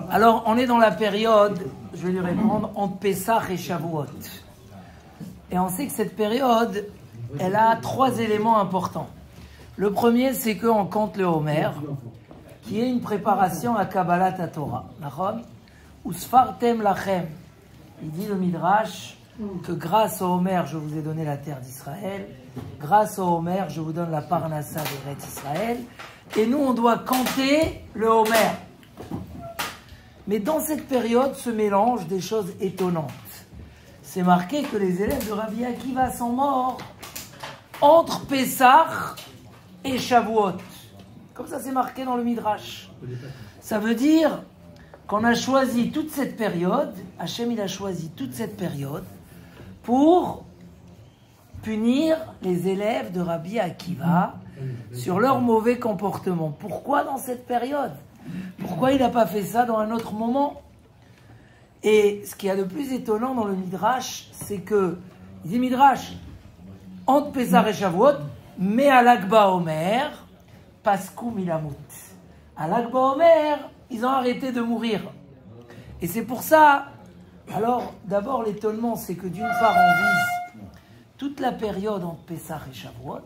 Alors, on est dans la période, je vais lui répondre, entre Pessah et Shavuot. Et on sait que cette période, elle a 3 éléments importants. Le premier, c'est qu'on compte le Homer, qui est une préparation à Kabbalat Torah. Ou Sfartem Lachem. Il dit le Midrash que grâce au Homer, je vous ai donné la terre d'Israël. Grâce au Homer, je vous donne la Parnassa d'Eretz Israël. Et nous, on doit compter le Homer. Mais dans cette période se mélangent des choses étonnantes. C'est marqué que les élèves de Rabbi Akiva sont morts entre Pessah et Shavuot. Comme ça, c'est marqué dans le Midrash. Ça veut dire qu'on a choisi toute cette période, Hachem il a choisi toute cette période pour punir les élèves de Rabbi Akiva sur leur mauvais comportement. Pourquoi dans cette période? Pourquoi il n'a pas fait ça dans un autre moment? Et ce qu'il y a de plus étonnant dans le Midrash, c'est que, il dit Midrash, entre Pessah et Shavuot, mais à l'Akba Omer, Paskou Milamut. À l'Akba Omer, ils ont arrêté de mourir. Et c'est pour ça, alors d'abord l'étonnement, c'est que d'une part on vise toute la période entre Pessah et Shavuot.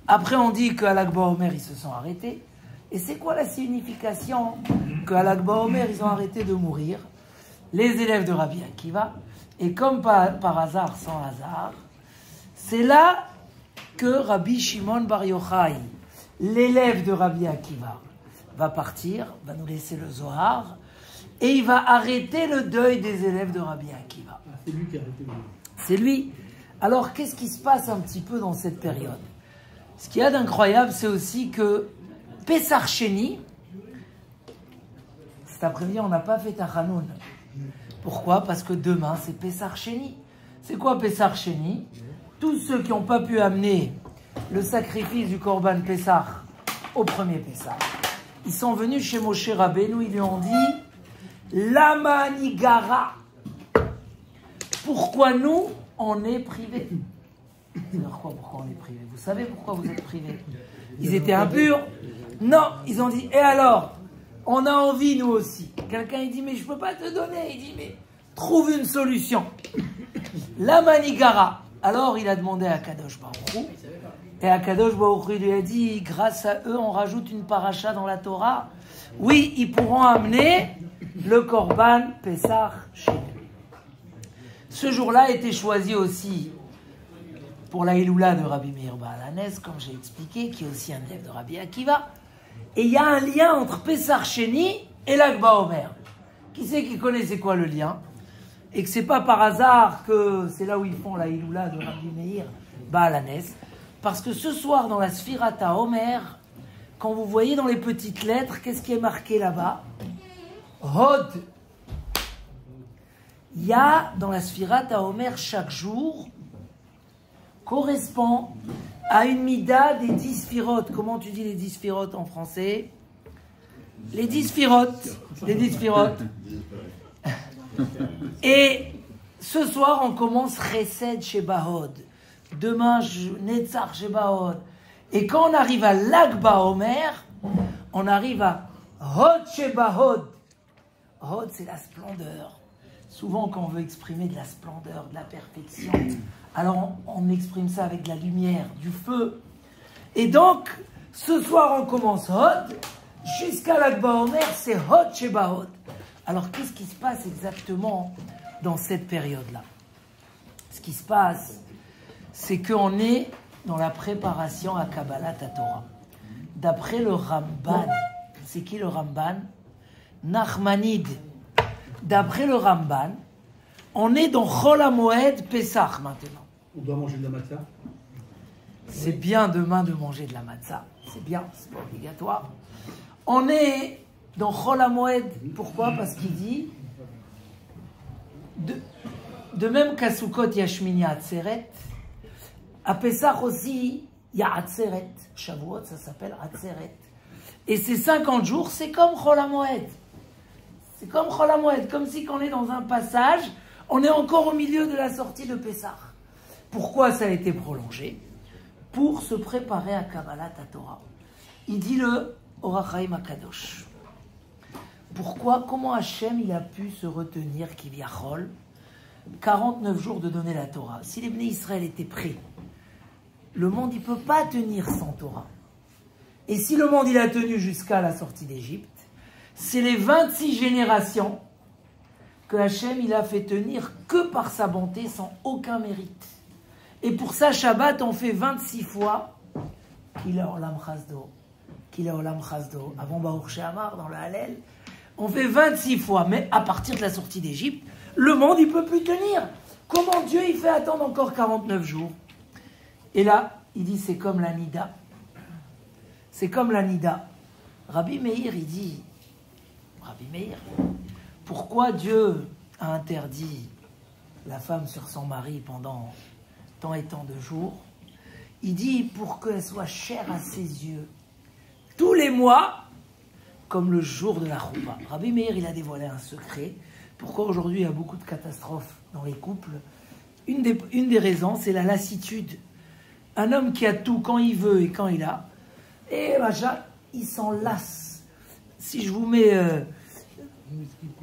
Après on dit qu'à l'Akba Omer, ils se sont arrêtés. Et c'est quoi la signification qu'à l'Akba Omer, ils ont arrêté de mourir? Les élèves de Rabbi Akiva, et comme par hasard, sans hasard, c'est là que Rabbi Shimon Bar Yochai, l'élève de Rabbi Akiva, va partir, va nous laisser le Zohar, et il va arrêter le deuil des élèves de Rabbi Akiva. C'est lui qui a arrêté le deuil. C'est lui. Alors, qu'est-ce qui se passe un petit peu dans cette période? Ce qu'il y a d'incroyable, c'est aussi que Pessar Sheni, cet après-midi, on n'a pas fait Tachanoun. Pourquoi? Parce que demain, c'est Pessar Sheni. C'est quoi Pessar Sheni? Tous ceux qui n'ont pas pu amener le sacrifice du Korban Pessar au premier Pessar, ils sont venus chez Moshe Rabbeinu, ils lui ont dit Lama Nigara. Pourquoi nous, on est privés? Pourquoi on est privés? Vous savez pourquoi vous êtes privés? Ils étaient impurs? Non, ils ont dit, et alors? On a envie, nous aussi. Quelqu'un, il dit, mais je ne peux pas te donner. Il dit, mais trouve une solution. La Manigara. Alors, il a demandé à Kadosh Baruch Hu. Et à Kadosh Baruch Hu, il lui a dit, grâce à eux, on rajoute une paracha dans la Torah. Oui, ils pourront amener le Korban Pessah chez eux. Ce jour-là a été choisi aussi pour la Iloula de Rabbi Meir Baal Hanès, comme j'ai expliqué, qui est aussi un élève de Rabbi Akiva. Et il y a un lien entre Pessar Sheni et l'Akba Omer. Qui c'est qui connaît c'est quoi le lien? Et que c'est pas par hasard que c'est là où ils font la Iloula de Rabbi Meir Baal Hanès. Parce que ce soir, dans la Sfirata Omer, quand vous voyez dans les petites lettres, qu'est-ce qui est marqué là-bas? Hod. Il y a dans la Sfirata Omer chaque jour correspond à une mida des 10 sphirotes. Comment tu dis les 10 sphirotes en français? Les 10 sphirotes. Les 10 sphirotes. Et ce soir, on commence Chesed Shebahod. Demain, Netzach Shebahod. Et quand on arrive à l'Akba Omer, on arrive à Hod Shebahod. Hod, c'est la splendeur. Souvent, quand on veut exprimer de la splendeur, de la perfection, alors on exprime ça avec de la lumière, du feu. Et donc, ce soir, on commence Hod, jusqu'à l'Akba Omer, c'est Hod Sheba Hod. Alors, qu'est-ce qui se passe exactement dans cette période-là? Ce qui se passe, c'est qu'on est dans la préparation à Kabbalat Torah. D'après le Ramban, c'est qui le Ramban? Nachmanide. D'après le Ramban, on est dans Chol HaMoed Pesach maintenant. On doit manger de la matzah. C'est bien demain de manger de la matzah. C'est bien, c'est pas obligatoire. On est dans Chol HaMoed. Pourquoi? Parce qu'il dit, de même qu'à Sukkot, il y a Shmini Atzeret, à Pesach aussi, il y a Atzeret. Shavuot, ça s'appelle Atzeret. Et ces 50 jours, c'est comme Chol HaMoed. C'est comme Chol HaMoed, comme si quand on est dans un passage, on est encore au milieu de la sortie de Pessah. Pourquoi ça a été prolongé? Pour se préparer à Kabbalat Torah. Il dit le Or HaChaim HaKadosh. Pourquoi, comment Hachem il a pu se retenir, Kivyachol, 49 jours de donner la Torah? Si les Bnei Israël étaient prêts, le monde il ne peut pas tenir sans Torah. Et si le monde il a tenu jusqu'à la sortie d'Égypte, c'est les 26 générations que Hachem il a fait tenir que par sa bonté, sans aucun mérite. Et pour ça, Shabbat, on fait 26 fois Kile Olam Chasdo, Kile Olam Chasdo, avant Baruch She'amar dans le Hallel. On fait 26 fois, mais à partir de la sortie d'Égypte, le monde il ne peut plus tenir. Comment Dieu il fait attendre encore 49 jours? Et là, il dit c'est comme la Nida. C'est comme la Nida. Rabbi Meir, il dit, Rabbi Meir, pourquoi Dieu a interdit la femme sur son mari pendant tant et tant de jours? Il dit pour qu'elle soit chère à ses yeux tous les mois, comme le jour de la Choupa. Rabbi Meir, il a dévoilé un secret. Pourquoi aujourd'hui il y a beaucoup de catastrophes dans les couples? Une des raisons, c'est la lassitude. Un homme qui a tout quand il veut et quand il a, et machin, il s'en lasse. Si je vous mets,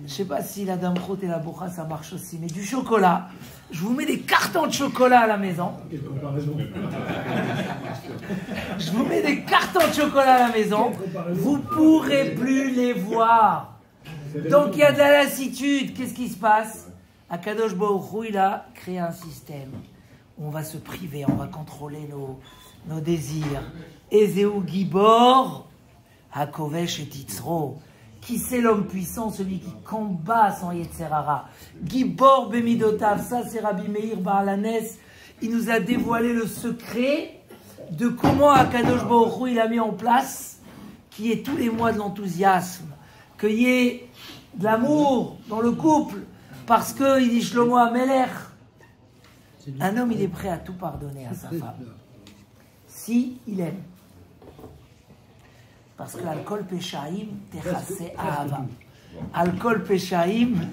je sais pas si la dame crotte et la bourra ça marche aussi, mais du chocolat, je vous mets des cartons de chocolat à la maison. Je vous mets des cartons de chocolat à la maison, vous pourrez plus les voir. Donc il y a de la lassitude. Qu'est-ce qui se passe? Akadosh Baruch Hu, il a créé un système où on va se priver, on va contrôler nos désirs. Ezeu Gibor, Hakovesh et Titzro. Qui c'est l'homme puissant, celui qui combat son Yetzerara? Gibor Bemidotav, ça c'est Rabbi Meir Baalanes. Il nous a dévoilé le secret de comment Akadosh Baruch Hu il a mis en place qu'il y ait tous les mois de l'enthousiasme, qu'il y ait de l'amour dans le couple, parce que, il dit Shlomo Amelech, un homme il est prêt à tout pardonner à sa femme, si il aime. Parce que l'alcool péchaïm, techase ahava. Alcool péchaïm,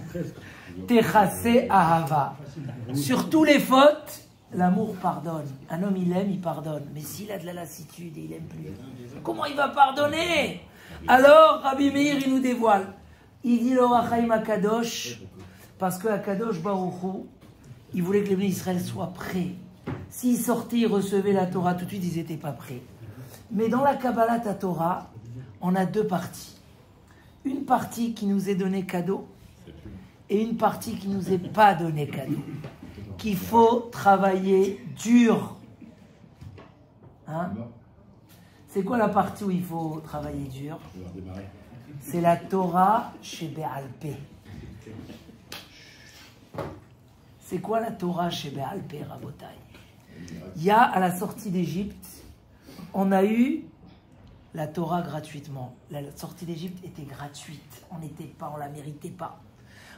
techase ahava. Sur tous les fautes, l'amour pardonne. Un homme il aime, il pardonne. Mais s'il a de la lassitude et il aime plus, comment il va pardonner? Alors Rabbi Meir il nous dévoile. Il dit l'Orachaim Akadosh, parce que Akadosh Baruch Hu, il voulait que les Bnei Israël soient prêts. S'ils sortaient, ils recevaient la Torah, tout de suite ils n'étaient pas prêts. Mais dans la Kabbalah Torah, on a deux parties. Une partie qui nous est donnée cadeau et une partie qui nous est pas donnée cadeau. Qu'il faut travailler dur. Hein? C'est quoi la partie où il faut travailler dur? C'est la Torah chez Béalpé. C'est quoi la Torah chez Béalpé, Rabotai? Il y a, à la sortie d'Égypte, on a eu la Torah gratuitement. La sortie d'Égypte était gratuite. On n'était pas, on la méritait pas.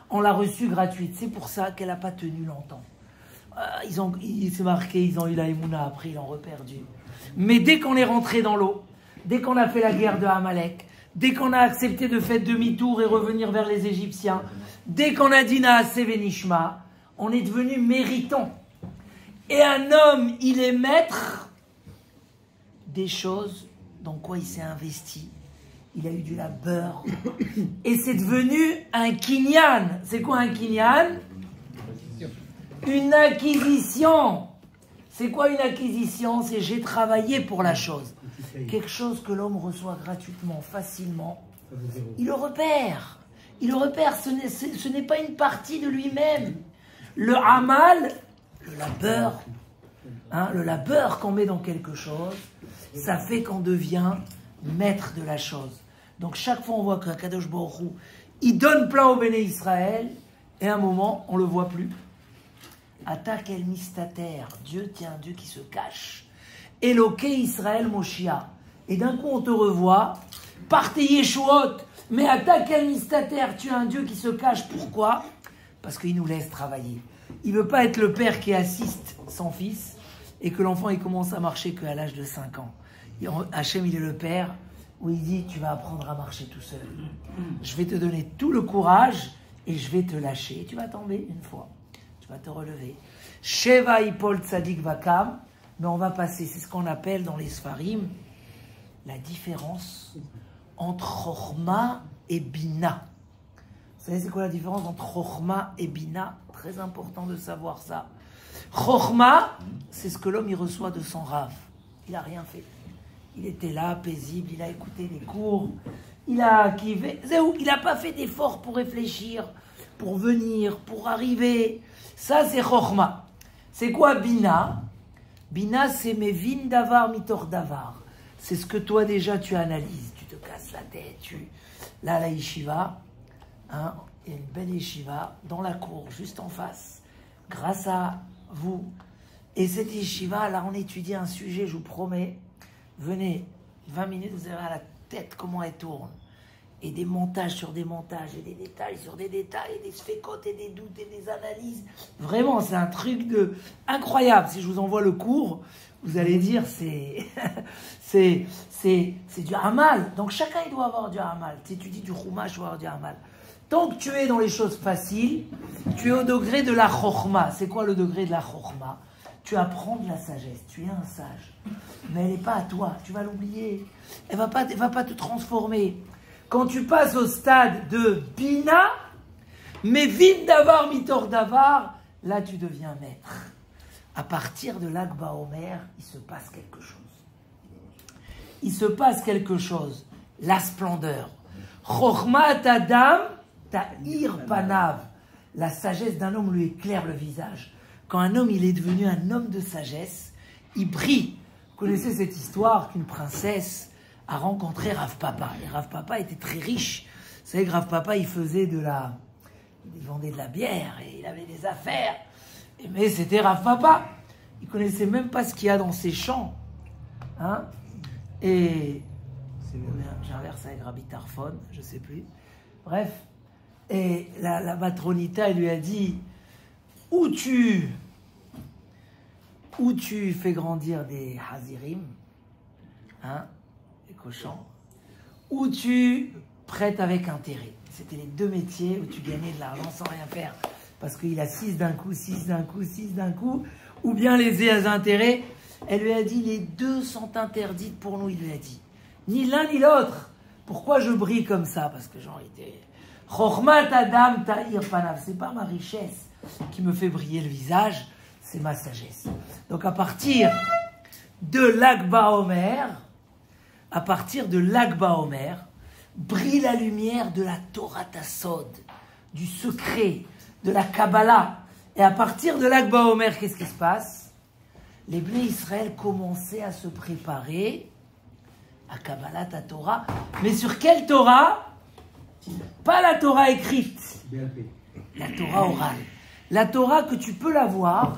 On l'a reçue gratuite. C'est pour ça qu'elle n'a pas tenu longtemps. Il s'est marqué, ils ont eu la Emouna, après ils l'ont reperdu. Mais dès qu'on est rentré dans l'eau, dès qu'on a fait la guerre de Amalek, dès qu'on a accepté de faire demi-tour et revenir vers les Égyptiens, dès qu'on a dit Naaseh Venishma, on est devenu méritant. Et un homme, il est maître des choses dans quoi il s'est investi. Il a eu du labeur. Et c'est devenu un kinyan. C'est quoi un kinyan? Une acquisition. C'est quoi une acquisition? C'est j'ai travaillé pour la chose. Quelque chose que l'homme reçoit gratuitement, facilement. Il le repère. Il le repère. Ce n'est pas une partie de lui-même. Le amal, le labeur, hein, le labeur qu'on met dans quelque chose, ça fait qu'on devient maître de la chose. Donc chaque fois on voit qu'un Kadosh Baruch Hu, il donne plein au Béné Israël, et à un moment on ne le voit plus. Attaque el mistater, Dieu tient un Dieu qui se cache. Eloké Israël Moshia. Et d'un coup on te revoit, partez Yeshuot, mais attaque el mistater, tu as un Dieu qui se cache. Pourquoi? Parce qu'il nous laisse travailler. Il ne veut pas être le père qui assiste son fils et que l'enfant il commence à marcher qu'à l'âge de 5 ans. Hachem, il est le père où il dit tu vas apprendre à marcher tout seul. Je vais te donner tout le courage et je vais te lâcher. Et tu vas tomber une fois. Tu vas te relever. Sheva Ipol Tzadik Vakam. Mais on va passer, c'est ce qu'on appelle dans les Sfarim, la différence entre Chorma et Bina. Vous savez c'est quoi la différence entre Chokhma et Bina? Très important de savoir ça. Chokhma, c'est ce que l'homme il reçoit de son Rav. Il n'a rien fait. Il était là, paisible, il a écouté les cours, il a kiffé. Il n'a pas fait d'effort pour réfléchir, pour venir, pour arriver. Ça, c'est Chokhma. C'est quoi Bina? Bina, c'est Mevin Davar Mitor Davar. C'est ce que toi déjà tu analyses. Tu te casses la tête. Là, la yeshiva, hein, il y a une belle yeshiva dans la cour, juste en face. Grâce à vous. Et cette yeshiva, là, on étudie un sujet, je vous promets. Venez, 20 minutes, vous verrez à la tête comment elle tourne. Et des montages sur des montages, et des détails sur des détails, et des sfécotes, et des doutes, et des analyses. Vraiment, c'est un truc incroyable. Si je vous envoie le cours, vous allez dire, c'est du hamal. Donc chacun, il doit avoir du hamal. Si tu dis du chumash, tu dois avoir du hamal. Tant que tu es dans les choses faciles, tu es au degré de la chokhma. C'est quoi le degré de la chokhma? Tu apprends de la sagesse, tu es un sage. Mais elle n'est pas à toi, tu vas l'oublier. Elle va pas te transformer. Quand tu passes au stade de Bina, mais Vin Davar, Mitor Davar, là tu deviens maître. À partir de Lag Baomer, il se passe quelque chose. Il se passe quelque chose. La splendeur. Chokhmat Adam Ta'ir Panav. La sagesse d'un homme lui éclaire le visage. Quand un homme il est devenu un homme de sagesse, il brille. Vous connaissez cette histoire qu'une princesse a rencontré Rav Papa. Et Rav Papa était très riche. Vous savez que Rav Papa, il vendait de la bière et il avait des affaires. Mais c'était Rav Papa. Il connaissait même pas ce qu'il y a dans ses champs. Hein? Et j'inverse avec Rabbi Tarfon, je sais plus. Bref. Et la matronita, elle lui a dit, où tu fais grandir des hazirim, hein, des cochons, ou tu prêtes avec intérêt. C'était les deux métiers où tu gagnais de l'argent sans rien faire. Parce qu'il a 6 d'un coup, 6 d'un coup, 6 d'un coup, ou bien les intérêts. Elle lui a dit, les deux sont interdites pour nous, il lui a dit. Ni l'un ni l'autre. Pourquoi je brille comme ça? Parce que j'en étais... Chokhmat Adam Ta'ir Panav. C'est pas ma richesse qui me fait briller le visage, c'est ma sagesse. Donc à partir de Lag Baomer, brille la lumière de la Torah Tassod, du secret, de la Kabbalah. Et à partir de Lag Baomer, qu'est-ce qui se passe? Les Bnei Israël commençaient à se préparer à Kabbalah, ta Torah. Mais sur quelle Torah? Pas la Torah écrite, la Torah orale. La Torah que tu peux l'avoir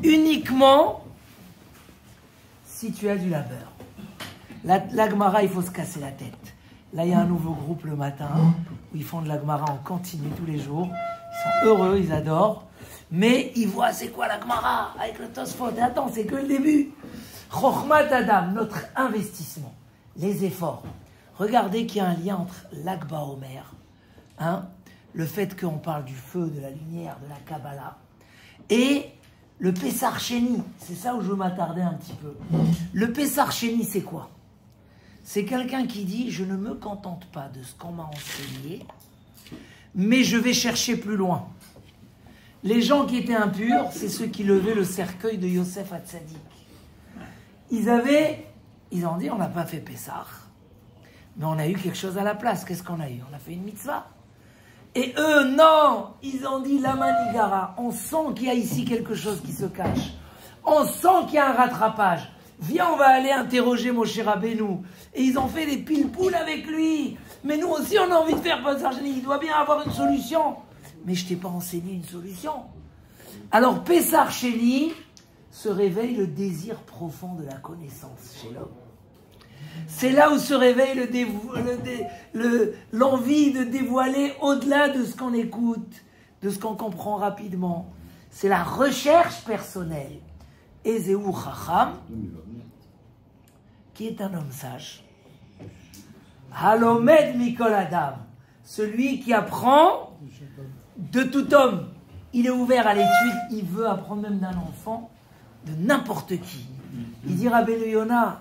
uniquement si tu as du labeur. La Gemara, il faut se casser la tête. Là, il y a un nouveau groupe le matin où ils font de la Gemara en continu tous les jours. Ils sont heureux, ils adorent. Mais ils voient c'est quoi la Gemara avec le Tosfot. Et attends, c'est que le début. Chokhmat Adam, notre investissement, les efforts. Regardez qu'il y a un lien entre Lag Baomer, hein, le fait qu'on parle du feu, de la lumière, de la Kabbalah, et le Pessar Sheni. C'est ça où je veux m'attarder un petit peu. Le Pessar Sheni, c'est quoi? C'est quelqu'un qui dit, je ne me contente pas de ce qu'on m'a enseigné, mais je vais chercher plus loin. Les gens qui étaient impurs, c'est ceux qui levaient le cercueil de Yosef Hatzadik. Ils ont dit, on n'a pas fait Pessar. Mais on a eu quelque chose à la place. Qu'est-ce qu'on a eu? On a fait une mitzvah. Et eux, non! Ils ont dit la manigara. On sent qu'il y a ici quelque chose qui se cache. On sent qu'il y a un rattrapage. Viens, on va aller interroger Moshe Rabbeinu. Et ils ont fait des pile-poules avec lui. Mais nous aussi, on a envie de faire Pessar Sheni. Il doit bien avoir une solution. Mais je t'ai pas enseigné une solution. Alors, Pessar Sheni se réveille le désir profond de la connaissance chez l'homme. C'est là où se réveille l'envie de dévoiler au-delà de ce qu'on écoute, de ce qu'on comprend rapidement. C'est la recherche personnelle. Ezeu Chacham, qui est un homme sage. Halomed Mikol Adam, celui qui apprend de tout homme. Il est ouvert à l'étude, il veut apprendre même d'un enfant, de n'importe qui. Il dit Rabbeinu Yonah,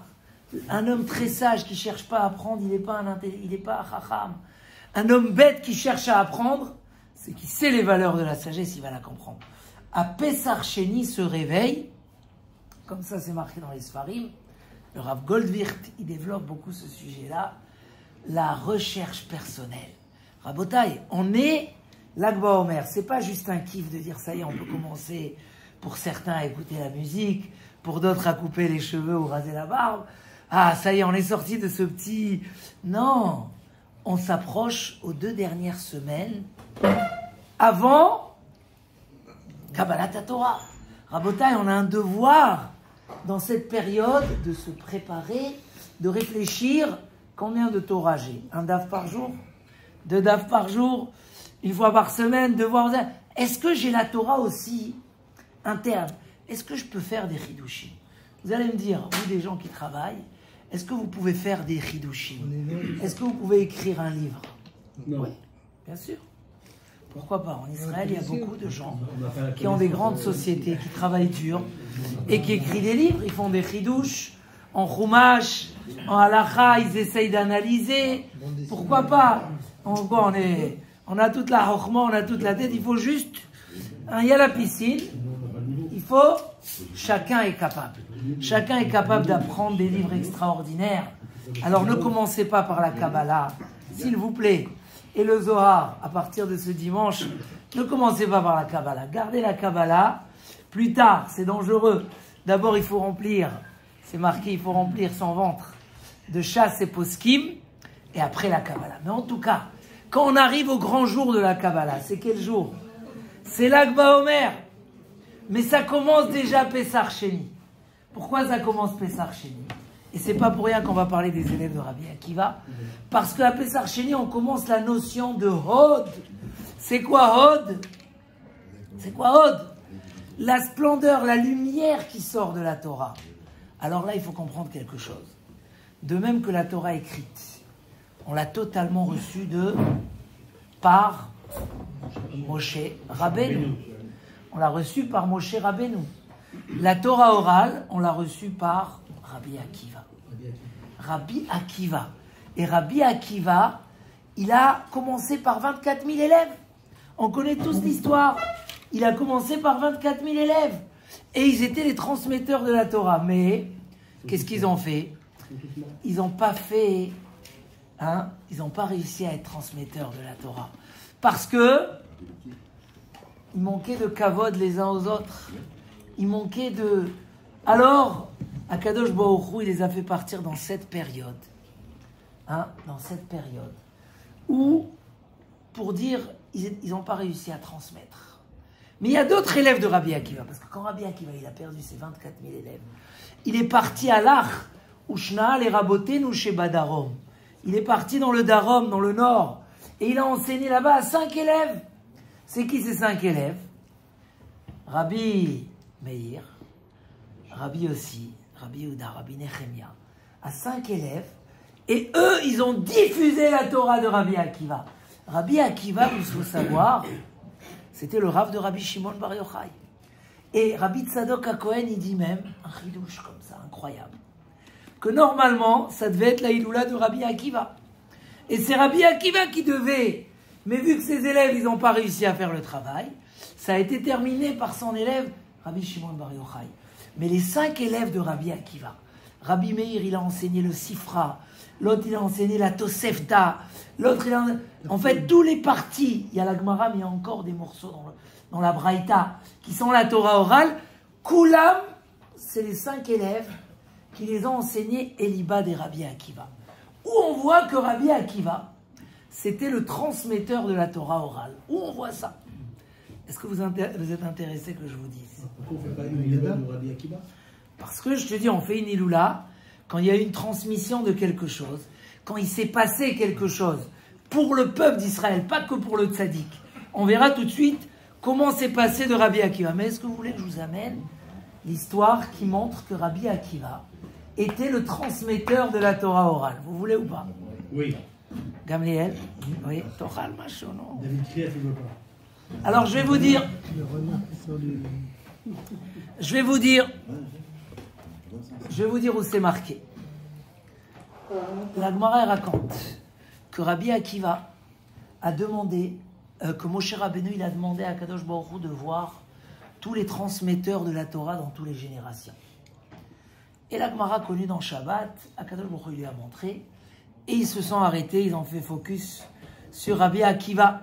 un homme très sage qui ne cherche pas à apprendre, il n'est pas un chacham. Un homme bête qui cherche à apprendre, c'est qui sait les valeurs de la sagesse, il va la comprendre. À Pessar Sheni se réveille, comme ça c'est marqué dans les Sfarim, le Rav Goldwirt, il développe beaucoup ce sujet-là, la recherche personnelle. Rabotai, on est l'Akba Omer, c'est pas juste un kiff de dire ça y est, on peut commencer pour certains à écouter la musique, pour d'autres à couper les cheveux ou raser la barbe. Ah, ça y est, on est sorti de ce petit... Non, on s'approche aux 2 dernières semaines avant Kabbalat Torah. Rabotai, on a un devoir dans cette période de se préparer, de réfléchir combien de Torah j'ai. 1 daf par jour, 2 daf par jour, 1 fois par semaine, 2 fois par semaine. Est-ce que j'ai la Torah aussi interne? Est-ce que je peux faire des chidushim? Vous allez me dire, vous des gens qui travaillent, est-ce que vous pouvez faire des chidushim? Est-ce que vous pouvez écrire un livre? Non. Oui, bien sûr. Pourquoi pas? En Israël, il y a beaucoup de gens qui ont des grandes sociétés, qui travaillent dur et qui écrivent des livres. Ils font des chidush en chumash, en halakha, ils essayent d'analyser. Pourquoi pas? On a toute la chokhma, on a toute la tête. Il faut juste... Il y a la piscine. Il faut... Chacun est capable. Chacun est capable d'apprendre des livres extraordinaires. Alors ne commencez pas par la Kabbalah, s'il vous plaît. Et le Zohar, à partir de ce dimanche, ne commencez pas par la Kabbalah. Gardez la Kabbalah. Plus tard, c'est dangereux. D'abord, il faut remplir, c'est marqué, il faut remplir son ventre de chasse et poskim, et après la Kabbalah. Mais en tout cas, quand on arrive au grand jour de la Kabbalah, c'est quel jour? C'est l'Akba Omer. Mais ça commence déjà Pessar Sheni. Pourquoi ça commence Pessar Sheni? Et c'est pas pour rien qu'on va parler des élèves de Rabbi Akiva. Parce qu'à Pessar Sheni, on commence la notion de Hod. C'est quoi Hod? C'est quoi Hod? La splendeur, la lumière qui sort de la Torah. Alors là, il faut comprendre quelque chose. De même que la Torah écrite, on l'a totalement reçue par Moshe Rabbeinu. On l'a reçue par Moshe Rabbeinu. La Torah orale, on l'a reçue par Rabbi Akiva. Rabbi Akiva. Et Rabbi Akiva, il a commencé par 24 000 élèves. On connaît tous l'histoire. Il a commencé par 24 000 élèves. Et ils étaient les transmetteurs de la Torah. Mais, qu'est-ce qu'ils ont fait? Ils n'ont pas fait... ils n'ont pas réussi à être transmetteurs de la Torah. Parce que il manquait de kavod les uns aux autres. Il manquait de... Alors, Akadosh Baruch Hu, il les a fait partir dans cette période. Dans cette période. Où, pour dire, ils n'ont pas réussi à transmettre. Mais il y a d'autres élèves de Rabbi Akiva. Parce que quand Rabbi Akiva, il a perdu ses 24 000 élèves, il est parti à l'Ach, Ushna, les Rabotenu chez Badarom. Il est parti dans le Darom, dans le Nord. Et il a enseigné là-bas à 5 élèves. C'est qui ces 5 élèves? Rabbi Meir, Rabbi aussi, Rabbi Yehuda, Rabbi Nechemia, à 5 élèves, et eux, ils ont diffusé la Torah de Rabbi Akiva. Rabbi Akiva, vous faut savoir, c'était le Rav de Rabbi Shimon Bar Yochai. Et Rabbi Tzadok HaKohen, il dit même, un chidouche comme ça, incroyable, que normalement, ça devait être la Hiloula de Rabbi Akiva. Et c'est Rabbi Akiva qui devait, mais vu que ses élèves, ils n'ont pas réussi à faire le travail, ça a été terminé par son élève, Rabbi Shimon Bar Yochai. Mais les 5 élèves de Rabbi Akiva, Rabbi Meir, il a enseigné le Sifra, l'autre, il a enseigné la Tosefta, l'autre, il a... En fait, tous les partis, il y a la Gemara, mais il y a encore des morceaux dans la Braïta, qui sont la Torah orale. Koulam, c'est les 5 élèves qui les ont enseignés Eliba des Rabbi Akiva. Où on voit que Rabbi Akiva, c'était le transmetteur de la Torah orale. Où on voit ça? Est-ce que vous êtes intéressé que je vous dise? Pourquoi on ne fait pas une Hiloula de Rabbi Akiva? Parce que je te dis, on fait une Hiloula quand il y a une transmission de quelque chose, quand il s'est passé quelque chose pour le peuple d'Israël, pas que pour le tzaddik. On verra tout de suite comment s'est passé de Rabbi Akiva. Mais est-ce que vous voulez que je vous amène l'histoire qui montre que Rabbi Akiva était le transmetteur de la Torah orale? Vous voulez ou pas? Oui. Gamliel? Oui. Tochal macho, non? David Krief, il ne veut pas. Alors je vais vous dire où c'est marqué. La Gemara raconte que Rabbi Akiva, a demandé, que Moshe Rabbeinu, il a demandé à Kadosh Baruch Hu de voir tous les transmetteurs de la Torah dans toutes les générations. Et la Gemara connue dans Shabbat, Akadosh Baruch Hu lui a montré, et ils se sont arrêtés, ils ont fait focus sur Rabbi Akiva.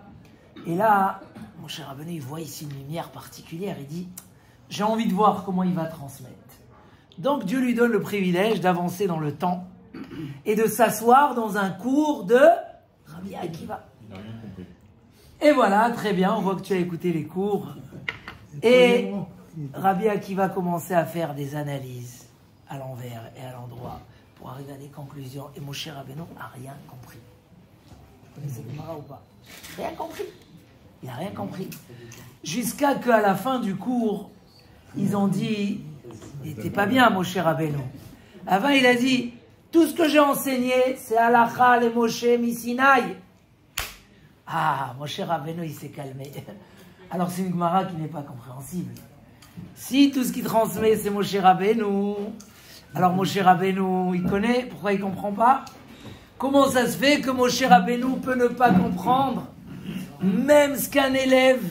Et là, Moshe Rabbeinu, il voit ici une lumière particulière, il dit, j'ai envie de voir comment il va transmettre. Donc Dieu lui donne le privilège d'avancer dans le temps et de s'asseoir dans un cours de Rabbi Akiva. Il n'a rien compris. Et voilà, très bien, on voit que tu as écouté les cours. Et Rabbi Akiva commençait à faire des analyses à l'envers et à l'endroit pour arriver à des conclusions. Et Moshe Rabbeinu n'a rien compris. Vous connaissez le Gemara ou pas? Rien compris. Il n'a rien compris. Jusqu'à qu'à la fin du cours, ils ont dit, il n'était pas bien Moshe Rabbeinu. Avant, il a dit, tout ce que j'ai enseigné, c'est Halacha le Moshe Misinaï. Ah, Moshe Rabbeinu, il s'est calmé. Alors c'est une Gemara qui n'est pas compréhensible. Si tout ce qu'il transmet, c'est Moshe Rabbeinu, alors Moshe Rabbeinu, il connaît, pourquoi il ne comprend pas? Comment ça se fait que Moshe Rabbeinu peut ne pas comprendre même ce qu'un élève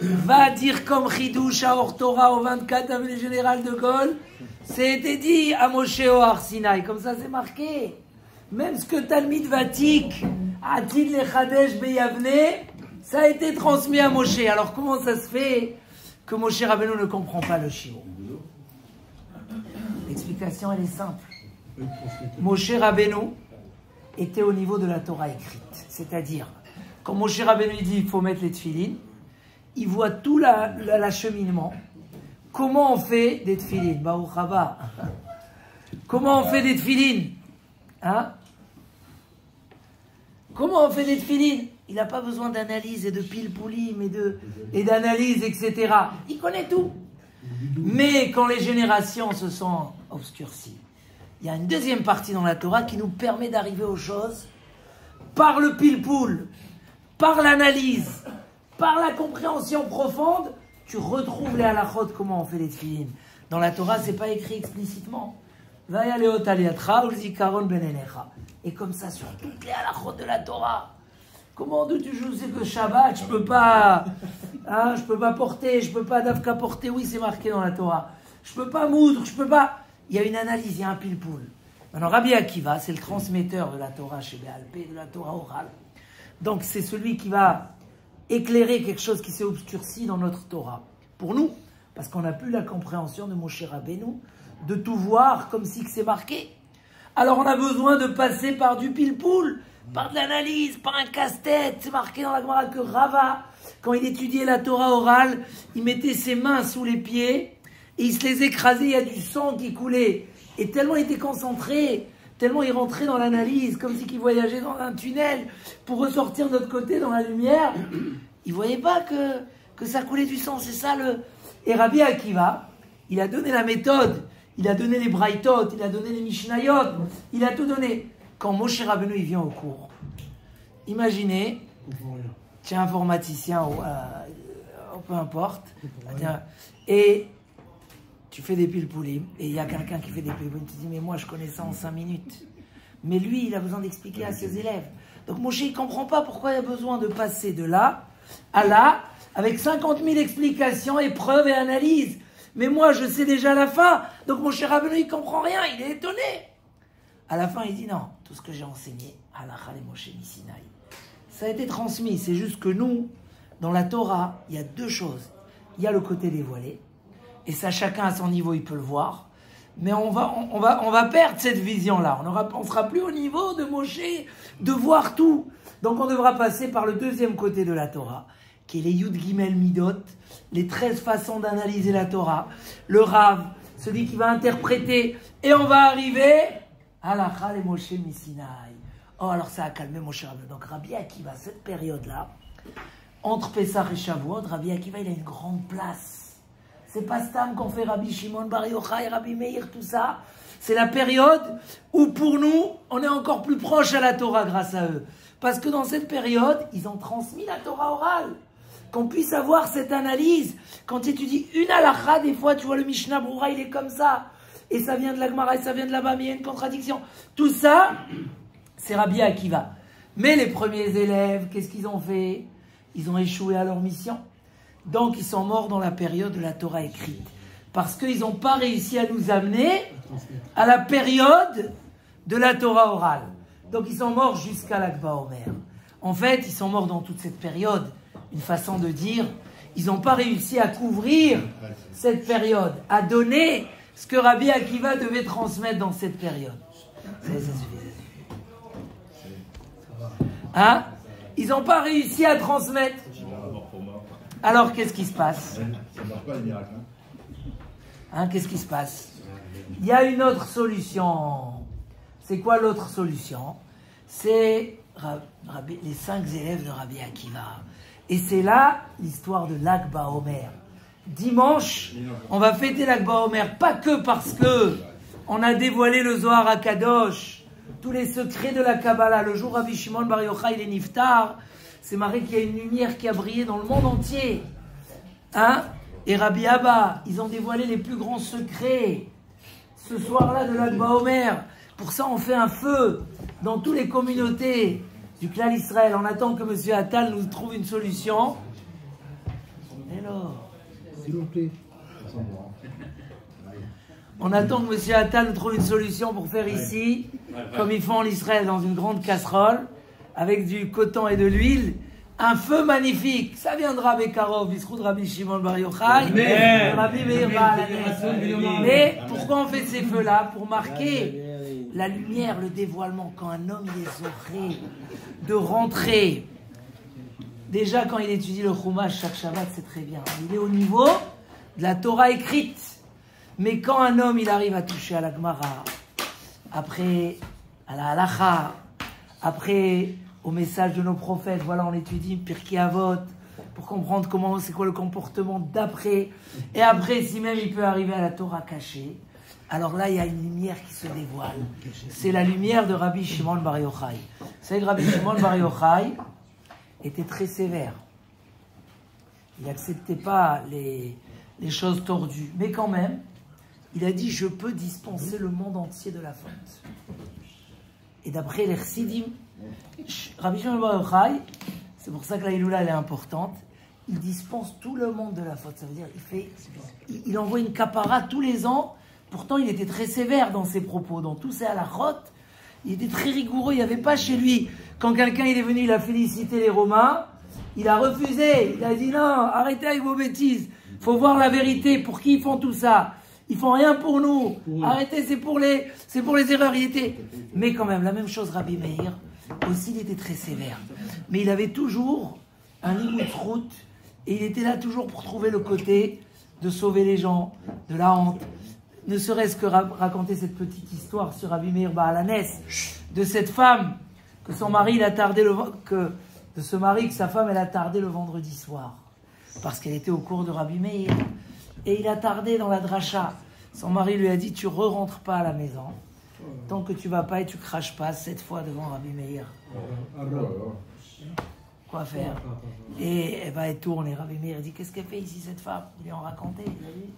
va dire comme Chidouche à Ortora au 24 avenue Général de Gaulle? C'était dit à Moshe au Har Sinaï, comme ça c'est marqué. Même ce que Talmid Vatik, Atid Lechadesh Beyavne, ça a été transmis à Moshe. Alors comment ça se fait que Moshe Rabbeinu ne comprend pas le shiur? L'explication elle est simple. Moshe Rabbeinu était au niveau de la Torah écrite. C'est-à-dire, quand Moshe Rabbeinu dit il faut mettre les tefilines, il voit tout l'acheminement. Comment on fait des tefilines? Baruch haba. Comment on fait des tefilines? Hein? Comment on fait des tefilines? Il n'a pas besoin d'analyse et de pilpoulim et d'analyse, etc. Il connaît tout. Mais quand les générations se sont obscurcies, il y a une deuxième partie dans la Torah qui nous permet d'arriver aux choses par le pilpoul, par l'analyse, par la compréhension profonde. Tu retrouves les halachot, comment on fait les tefilines. Dans la Torah, ce n'est pas écrit explicitement. Et comme ça, sur toutes les halachot de la Torah. Comment tu sais que Shabbat, je peux pas porter, je peux pas d'avka porter, oui c'est marqué dans la Torah. Je peux pas moudre, je peux pas. Il y a une analyse, il y a un pilpoul. Maintenant Rabbi Akiva, c'est le transmetteur de la Torah chez Béal P, de la Torah orale. Donc c'est celui qui va éclairer quelque chose qui s'est obscurci dans notre Torah. Pour nous, parce qu'on n'a plus la compréhension de Moshe Rabbeinu, de tout voir comme si c'est marqué. Alors on a besoin de passer par du pilpoul, par de l'analyse, par un casse-tête. C'est marqué dans la Gemara que Rava, quand il étudiait la Torah orale, il mettait ses mains sous les pieds et il se les écrasait, il y a du sang qui coulait. Et tellement il était concentré, tellement il rentrait dans l'analyse, comme si il voyageait dans un tunnel pour ressortir de l'autre côté dans la lumière, il ne voyait pas que ça coulait du sang. C'est ça le... Et Rabbi Akiva, il a donné la méthode, il a donné les braïtot, il a donné les mishnayot, il a tout donné. Quand Moshe Rabbeinu il vient au cours, imaginez, tu es informaticien ou peu importe, et tu fais des pilpoulim, et il y a quelqu'un qui fait des pilpoulim, tu dis mais moi je connais ça en 5 minutes. Mais lui il a besoin d'expliquer à ses élèves. Donc Moshe il ne comprend pas pourquoi il a besoin de passer de là à là, avec 50 000 explications, épreuves et analyses. Mais moi je sais déjà la fin, donc Moshe Rabbeinu il ne comprend rien, il est étonné. À la fin, il dit non, tout ce que j'ai enseigné, Halacha le Moshe Misinaï, ça a été transmis. C'est juste que nous, dans la Torah, il y a deux choses. Il y a le côté dévoilé, et ça, chacun à son niveau, il peut le voir. Mais on va perdre cette vision-là. On ne sera plus au niveau de Moshe, de voir tout. Donc on devra passer par le deuxième côté de la Torah, qui est les Yud Gimel Midot, les 13 façons d'analyser la Torah, le Rav, celui qui va interpréter, et on va arriver... Halacha le Moshe Misinaï. Oh, alors ça a calmé Moshe Rabbeinu. Donc Rabbi Akiva, cette période-là, entre Pessah et Shavuot, Rabbi Akiva, il a une grande place. C'est pas Stam qu'on fait Rabbi Shimon Bar Yochai, Rabbi Meir, tout ça. C'est la période où pour nous, on est encore plus proche à la Torah grâce à eux. Parce que dans cette période, ils ont transmis la Torah orale. Qu'on puisse avoir cette analyse. Quand tu étudies une halacha, des fois, tu vois le Mishnah Brura, il est comme ça. Et ça vient de la Gemara, et ça vient de là-bas, mais il y a une contradiction. Tout ça, c'est Rabbi Akiva. Mais les premiers élèves, qu'est-ce qu'ils ont fait? Ils ont échoué à leur mission. Donc ils sont morts dans la période de la Torah écrite. Parce qu'ils n'ont pas réussi à nous amener à la période de la Torah orale. Donc ils sont morts jusqu'à l'Akba Omer. En fait, ils sont morts dans toute cette période. Une façon de dire, ils n'ont pas réussi à couvrir cette période, à donner ce que Rabbi Akiva devait transmettre dans cette période. Ça suffit. Hein? Ils n'ont pas réussi à transmettre. Alors qu'est-ce qui se passe? Ça ne marche pas les miracles. Hein, qu'est-ce qui se passe? Il y a une autre solution. C'est quoi l'autre solution? C'est les 5 élèves de Rabbi Akiva. Et c'est là l'histoire de l'Akba Omer. Dimanche, on va fêter l'Akba Omer, pas que parce que on a dévoilé le Zohar à Kadosh, tous les secrets de la Kabbalah. Le jour Rabbi Shimon Bar Yochai, il est Niftar, c'est marqué qu'il y a une lumière qui a brillé dans le monde entier. Hein? Et Rabbi Abba, ils ont dévoilé les plus grands secrets ce soir-là de l'Akba Omer. Pour ça, on fait un feu dans toutes les communautés du clan Israël. On attend que M. Attal nous trouve une solution. Hello. S'il vous plaît. On attend que M. Attal nous trouve une solution pour faire ici, comme ils font en Israël, dans une grande casserole, avec du coton et de l'huile, un feu magnifique. Ça viendra Bekarov, Bisrout Rabbi Shimon Bar Yochai, Rabbi Meir Baal HaNes. Mais pourquoi on fait ces feux-là? Pour marquer la lumière, le dévoilement. Quand un homme il est zoré de rentrer, déjà quand il étudie le Chumash chaque Shabbat, c'est très bien. Il est au niveau de la Torah écrite. Mais quand un homme il arrive à toucher à la Gemara, après à la Halacha, après au message de nos prophètes, voilà, on étudie Pirkei Avot pour comprendre comment c'est quoi le comportement d'après. Et après, si même il peut arriver à la Torah cachée, alors là, il y a une lumière qui se dévoile. C'est la lumière de Rabbi Shimon Bar Yochai. Vous savez que Rabbi Shimon Bar Yochai était très sévère. Il n'acceptait pas les choses tordues. Mais quand même, il a dit, je peux dispenser le monde entier de la faute. Et d'après les Chassidim, Rabbi Shimon Bar Yochai, c'est pour ça que la Iloula elle est importante, il dispense tout le monde de la faute. Ça veut dire, il envoie une kapara tous les ans. Pourtant, il était très sévère dans ses propos, dans tous ses halachot. Il était très rigoureux. Il n'y avait pas chez lui, quand quelqu'un il est venu, il a félicité les Romains, il a refusé. Il a dit non, arrêtez avec vos bêtises. Il faut voir la vérité. Pour qui ils font tout ça? Ils font rien pour nous. Arrêtez, c'est pour les erreurs. Il était. Mais quand même, la même chose, Rabbi Meir. Aussi, il était très sévère. Mais il avait toujours un limoutrout. Et il était là toujours pour trouver le côté de sauver les gens de la honte. Ne serait-ce que raconter cette petite histoire sur Rabbi Meir Baal HaNes, de cette femme que son mari il a tardé de ce mari que sa femme elle a tardé le vendredi soir parce qu'elle était au cours de Rabbi Meir et il a tardé dans la dracha. Son mari lui a dit tu rentres pas à la maison tant que tu vas pas et tu craches pas 7 fois devant Rabbi Meir. Quoi faire? Et elle va être tournée. Rabbi Meir dit qu'est-ce qu'elle fait ici cette femme? Ils lui ont raconté. Il a dit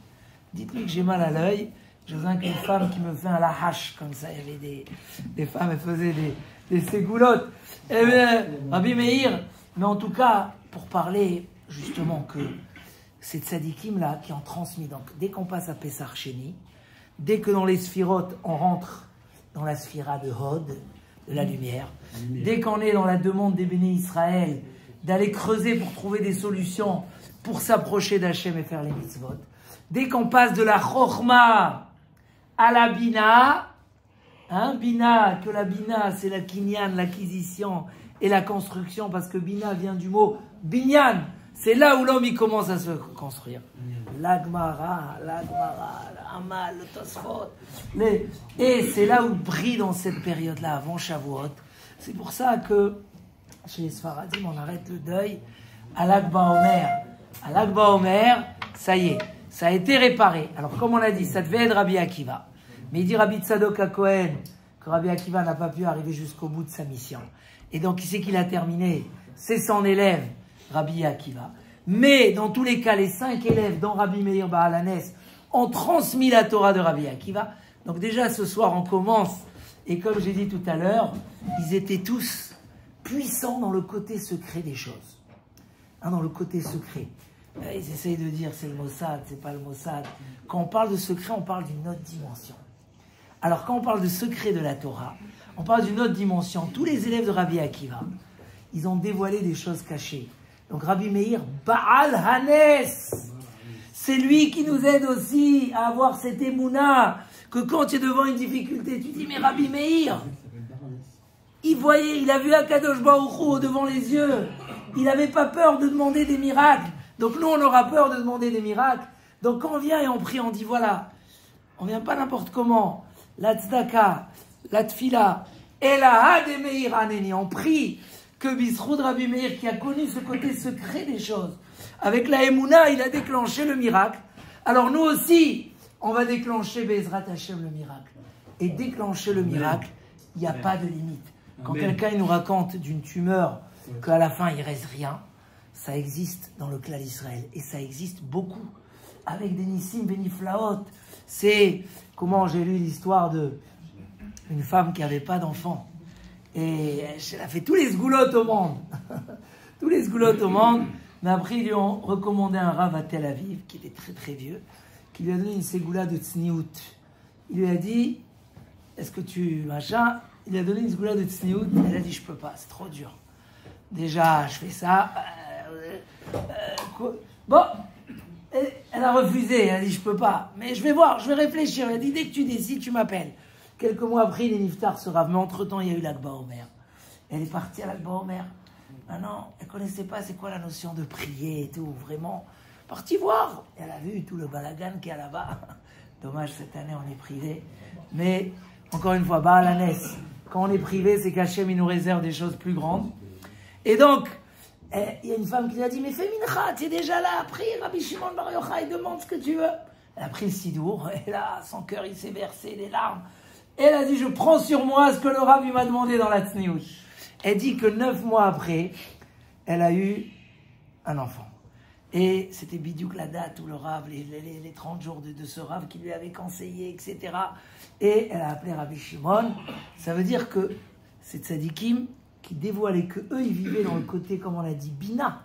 dites-lui que j'ai mal à l'œil. Je veux qu'une femme qui me fait un lahash, comme ça, il y avait des femmes, elles faisaient des ségoulottes. Eh bien, Rabbi Meir, mais en tout cas, pour parler justement que ces tzadikim-là qui ont transmis, donc dès qu'on passe à Pessah Sheni, dès que dans les sphirotes, on rentre dans la sphira de Hod, de la lumière, dès qu'on est dans la demande des bénis Israël, d'aller creuser pour trouver des solutions pour s'approcher d'Hachem et faire les mitzvot, dès qu'on passe de la Chochma à la Bina, hein, Bina, que la Bina, c'est la Kinyan, l'acquisition et la construction, parce que Bina vient du mot Binyan, c'est là où l'homme il commence à se construire. La Gemara, l'Amal, le Tosfot, et c'est là où brille dans cette période-là, avant Shavuot. C'est pour ça que chez les Sfaradim, on arrête le deuil à l'Akba Omer. À l'Akba Omer, ça y est. Ça a été réparé. Alors, comme on l'a dit, ça devait être Rabbi Akiva. Mais il dit Rabbi Tzadok HaKohen que Rabbi Akiva n'a pas pu arriver jusqu'au bout de sa mission. Et donc, qui c'est qu'il a terminé? C'est son élève, Rabbi Akiva. Mais, dans tous les cas, les 5 élèves, dont Rabbi Meir Baal HaNes, ont transmis la Torah de Rabbi Akiva. Donc, déjà, ce soir, on commence. Et comme j'ai dit tout à l'heure, ils étaient tous puissant dans le côté secret des choses. Hein, dans le côté secret. Ils essayent de dire c'est le Mossad, c'est pas le Mossad. Quand on parle de secret, on parle d'une autre dimension. Alors quand on parle de secret de la Torah, on parle d'une autre dimension. Tous les élèves de Rabbi Akiva, ils ont dévoilé des choses cachées. Donc Rabbi Meir, Baal Hanes, c'est lui qui nous aide aussi à avoir cette émouna, que quand tu es devant une difficulté, tu dis mais Rabbi Meir, il voyait, il a vu Akadosh Baruch Hu devant les yeux, il n'avait pas peur de demander des miracles. Donc nous on aura peur de demander des miracles. Donc quand on vient et on prie, on dit voilà, on vient pas n'importe comment, la tzedaka, la tfila, et la ha de Meir Haneni, on prie que Bisroud Rabbi Meir, qui a connu ce côté secret des choses, avec la Emouna, il a déclenché le miracle. Alors nous aussi, on va déclencher Bezrat Hashem le miracle. Et déclencher le miracle, il n'y a pas de limite. Quand quelqu'un nous raconte d'une tumeur, qu'à la fin il ne reste rien, ça existe dans le clan d'Israël. Et ça existe beaucoup. Avec des Nissim Beniflaot. C'est, comment j'ai lu l'histoire d'une femme qui n'avait pas d'enfant. Et elle a fait tous les sgoulottes au monde. Tous les sgoulottes au monde. Mais après, ils lui ont recommandé un rav à Tel Aviv, qui était très très vieux, qui lui a donné une ségoula de tsniout. Il lui a dit, est-ce que tu... machin. Il lui a donné une ségoula de tsniout. Elle a dit, je peux pas, c'est trop dur. Déjà, je fais ça. Bon, elle a refusé. Elle a dit, je peux pas. Mais je vais voir, je vais réfléchir. Elle a dit, dès que tu décides, tu m'appelles. Quelques mois après, il est niftar ce rav. Mais entre-temps, il y a eu l'Akba Omer. Elle est partie à l'Akba Omer. Maintenant, elle ne connaissait pas c'est quoi la notion de prier et tout. Vraiment, partie voir. Elle a vu tout le balagan qu'il y a là-bas. Dommage, cette année, on est privé. Mais, encore une fois, Baal Hanes, quand on est privé, c'est qu'Hachem, il nous réserve des choses plus grandes. Et donc, il y a une femme qui lui a dit, mais fais mincha, tu es déjà là, prie, Rabbi Shimon Bar Yochai, demande ce que tu veux. Elle a pris le sidour, et là, son cœur, il s'est versé des larmes. Et elle a dit, je prends sur moi ce que le Rav m'a demandé dans la tsniout. Elle dit que 9 mois après, elle a eu un enfant. Et c'était bidiouk la date où le Rav, les 30 jours de ce Rav qui lui avait conseillé, etc. Et elle a appelé Rabbi Shimon. Ça veut dire que c'est tzadikim qui dévoilaient que eux ils vivaient dans le côté, comme on a dit, bina,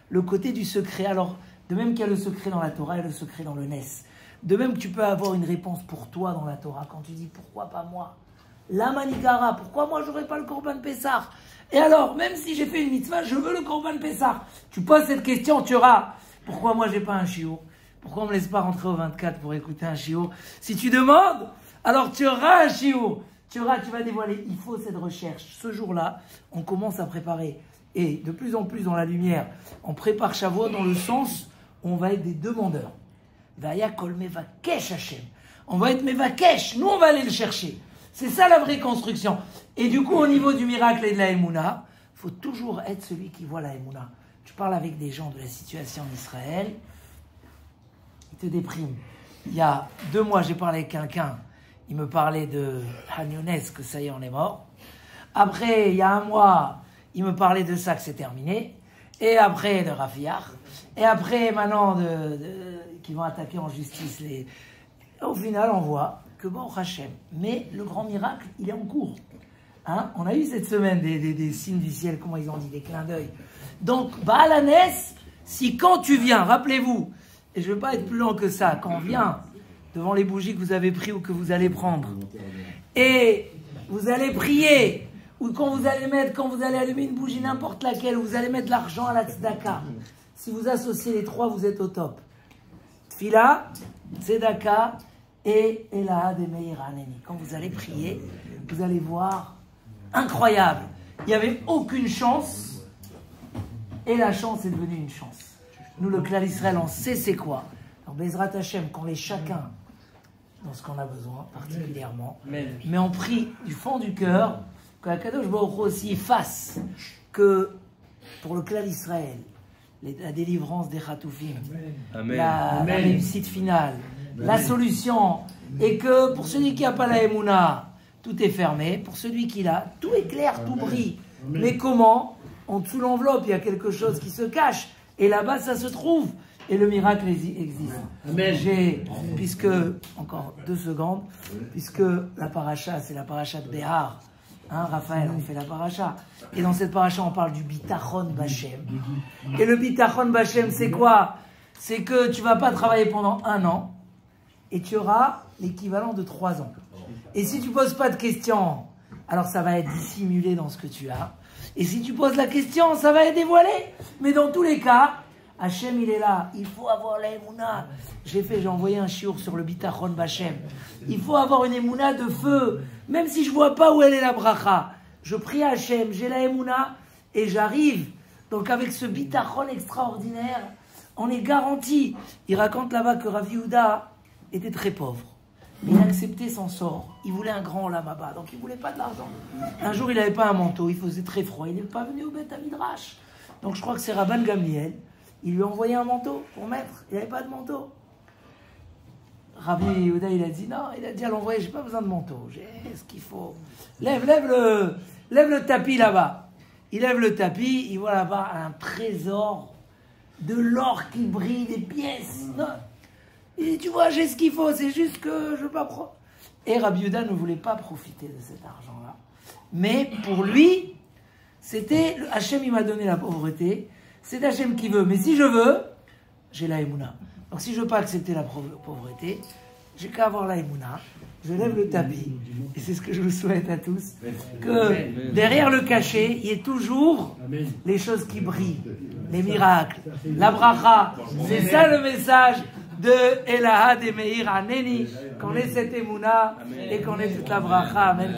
le côté du secret. Alors, de même qu'il y a le secret dans la Torah, il y a le secret dans le Nes. De même que tu peux avoir une réponse pour toi dans la Torah, quand tu dis pourquoi pas moi, la manigara, pourquoi moi j'aurais pas le Korban Pessah? Et alors, même si j'ai fait une mitzvah, je veux le Korban Pessah. Tu poses cette question, tu auras, pourquoi moi j'ai pas un shiur? Pourquoi on me laisse pas rentrer au 24 pour écouter un shiur? Si tu demandes, alors tu auras un shiur. Tu vas dévoiler. Il faut cette recherche. Ce jour-là, on commence à préparer. Et de plus en plus dans la lumière, on prépare Shavuot dans le sens où on va être des demandeurs. Vaya kol mevakesh Hashem. On va être mevakesh. Nous, on va aller le chercher. C'est ça la vraie construction. Et du coup, au niveau du miracle et de la Emouna, il faut toujours être celui qui voit la Emouna. Tu parles avec des gens de la situation en Israël, ils te dépriment. Il y a 2 mois, j'ai parlé avec quelqu'un, il me parlait de Hagnones, que ça y est, on est mort. Après, il y a 1 mois, il me parlait de ça, que c'est terminé. Et après, de Rafiach. Et après, maintenant, qu'ils vont attaquer en justice. Au final, on voit que bon, Hachem. Mais le grand miracle, il est en cours. Hein? On a eu cette semaine des signes du ciel, comment ils ont dit, des clins d'œil. Donc, Baal Hanes, si quand tu viens, rappelez-vous, et je ne veux pas être plus lent que ça, quand on vient devant les bougies que vous avez prises ou que vous allez prendre, et vous allez prier, ou quand vous allez allumer une bougie, n'importe laquelle, vous allez mettre de l'argent à la tzedaka. Si vous associez les 3, vous êtes au top. Tfila, tzedaka, et Elaha de Meir Haneni. Quand vous allez prier, vous allez voir, incroyable. Il n'y avait aucune chance, et la chance est devenue une chance. Nous, le clan d'Israël, on sait c'est quoi. Alors, Bezrat Hashem, qu'on est chacun dans ce qu'on a besoin, particulièrement, mais on prie du fond du cœur que Akadosh Baruch Hu aussi fasse que, pour le clan d'Israël, la délivrance des Chatoufim, la réussite finale, la solution, et que pour celui qui n'a pas la Emouna, tout est fermé. Pour celui qui l'a, tout est clair, tout brille. Mais comment? En dessous de l'enveloppe, il y a quelque chose qui se cache. Et là-bas, ça se trouve. Et le miracle existe. Puisque, encore 2 secondes, puisque la paracha, c'est la paracha de Béhar. Hein, Raphaël, on fait la paracha. Et dans cette paracha, on parle du bitachon b'Hashem. Et le bitachon b'Hashem, c'est quoi? C'est que tu vas pas travailler pendant 1 an et tu auras l'équivalent de 3 ans. Et si tu poses pas de questions, alors ça va être dissimulé dans ce que tu as. Et si tu poses la question, ça va être dévoilé. Mais dans tous les cas, Hachem, il est là. Il faut avoir la émouna. J'ai envoyé un chiour sur le bitachon b'Hashem. Il faut avoir une émouna de feu. Même si je vois pas où elle est la bracha. Je prie à Hachem, j'ai la émouna et j'arrive. Donc avec ce bitachon extraordinaire, on est garanti. Il raconte là-bas que Rav Yehuda était très pauvre. Mais il a accepté son sort. Il voulait un grand olam haba, donc il voulait pas de l'argent. Un jour, il n'avait pas un manteau, il faisait très froid. Il n'est pas venu au Beth Midrash. Donc je crois que c'est Rabban Gamliel. Il lui a envoyé un manteau pour mettre. Il n'avait pas de manteau. Rabbi Yehuda, il a dit non. Il a dit à l'envoyé, j'ai pas besoin de manteau. J'ai ce qu'il faut. Lève le tapis là-bas. Il lève le tapis, il voit là-bas un trésor, de l'or qui brille, des pièces. Non. Et tu vois, j'ai ce qu'il faut, c'est juste que je veux pas prendre. Et Rabbi Yehuda ne voulait pas profiter de cet argent-là. Mais pour lui, c'était Hachem, il m'a donné la pauvreté. C'est Hachem qui veut. Mais si je veux, j'ai la émouna. Donc si je veux pas accepter la pauvreté, j'ai qu'à avoir la émouna. Je lève le tapis. Et c'est ce que je vous souhaite à tous. Que derrière le cachet, il y ait toujours les choses qui brillent. Les miracles. La bracha. C'est ça le message de Elahad et Meir Aneni, qu'on ait cette émouna et qu'on ait toute la bracha. Amen.